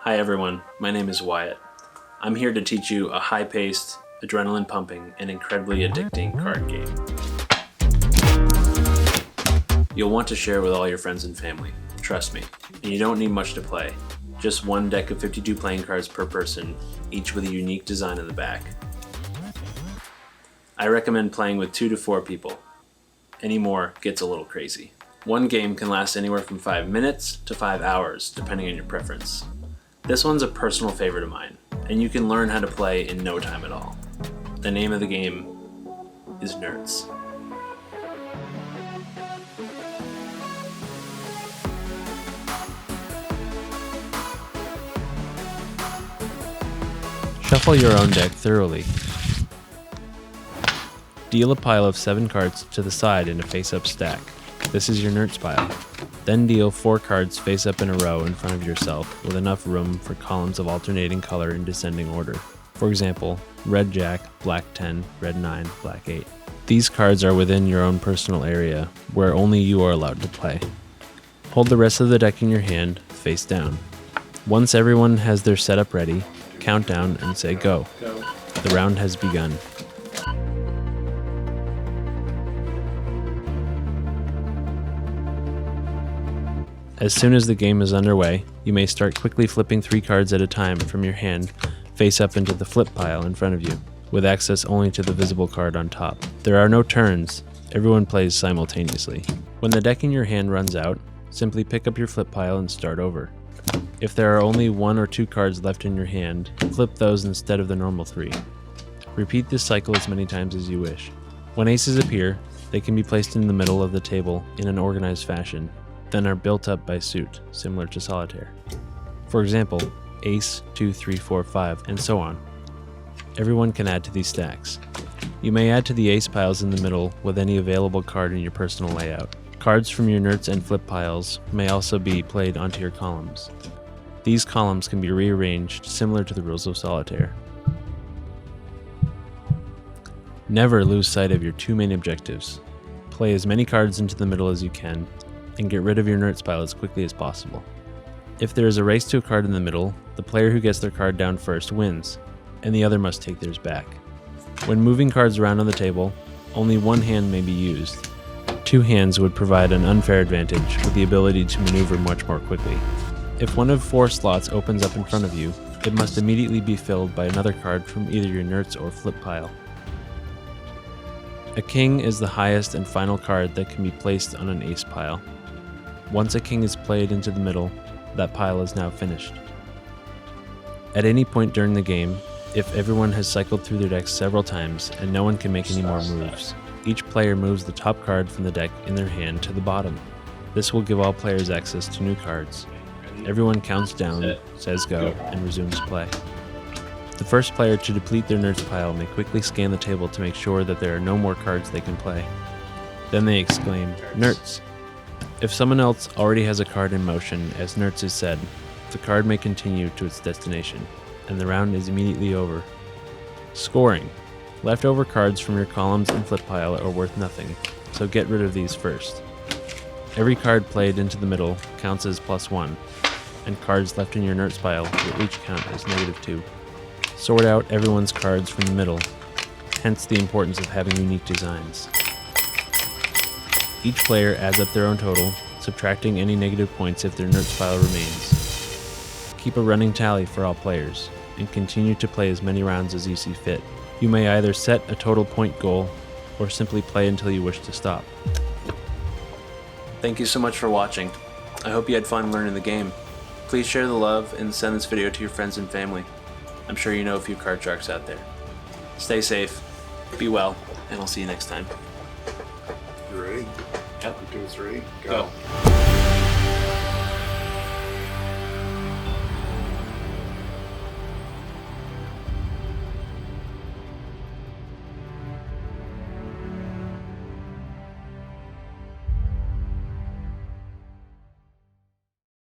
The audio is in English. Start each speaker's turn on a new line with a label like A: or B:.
A: Hi everyone, my name is Wyatt. I'm here to teach you a high-paced, adrenaline-pumping, and incredibly addicting card game. You'll want to share with all your friends and family, trust me, and you don't need much to play. Just one deck of 52 playing cards per person, each with a unique design in the back. I recommend playing with 2 to 4 people. Any more gets a little crazy. One game can last anywhere from 5 minutes to 5 hours, depending on your preference. This one's a personal favorite of mine, and you can learn how to play in no time at all. The name of the game is Nerts. Shuffle your own deck thoroughly. Deal a pile of 7 cards to the side in a face-up stack. This is your Nerts pile. Then deal 4 cards face-up in a row in front of yourself with enough room for columns of alternating color in descending order. For example, red jack, black 10, red 9, black 8. These cards are within your own personal area, where only you are allowed to play. Hold the rest of the deck in your hand, face down. Once everyone has their setup ready, count down and say go. The round has begun. As soon as the game is underway, you may start quickly flipping 3 cards at a time from your hand face up into the flip pile in front of you, with access only to the visible card on top. There are no turns, everyone plays simultaneously. When the deck in your hand runs out, simply pick up your flip pile and start over. If there are only 1 or 2 cards left in your hand, flip those instead of the normal 3. Repeat this cycle as many times as you wish. When aces appear, they can be placed in the middle of the table in an organized fashion, then are built up by suit, similar to solitaire. For example, ace, 2, 3, 4, 5, and so on. Everyone can add to these stacks. You may add to the ace piles in the middle with any available card in your personal layout. Cards from your Nerts and flip piles may also be played onto your columns. These columns can be rearranged similar to the rules of solitaire. Never lose sight of your 2 main objectives. Play as many cards into the middle as you can, and get rid of your Nerts pile as quickly as possible. If there is a race to a card in the middle, the player who gets their card down first wins, and the other must take theirs back. When moving cards around on the table, only 1 hand may be used. 2 hands would provide an unfair advantage with the ability to maneuver much more quickly. If one of 4 slots opens up in front of you, it must immediately be filled by another card from either your Nerts or flip pile. A king is the highest and final card that can be placed on an ace pile. Once a king is played into the middle, that pile is now finished. At any point during the game, if everyone has cycled through their decks several times and no one can make any more moves, each player moves the top card from the deck in their hand to the bottom. This will give all players access to new cards. Everyone counts down, says go, and resumes play. The first player to deplete their Nerts pile may quickly scan the table to make sure that there are no more cards they can play. Then they exclaim, Nerts! If someone else already has a card in motion, as Nerts is said, the card may continue to its destination, and the round is immediately over. Scoring. Leftover cards from your columns and flip pile are worth nothing, so get rid of these first. Every card played into the middle counts as +1, and cards left in your Nerts pile will each count as -2. Sort out everyone's cards from the middle, hence the importance of having unique designs. Each player adds up their own total, subtracting any negative points if their Nerts pile remains. Keep a running tally for all players, and continue to play as many rounds as you see fit. You may either set a total point goal, or simply play until you wish to stop. Thank you so much for watching. I hope you had fun learning the game. Please share the love and send this video to your friends and family. I'm sure you know a few card sharks out there. Stay safe, be well, and I'll see you next time.
B: You ready?
A: Yep.
B: 1, 2, 3,
A: Go.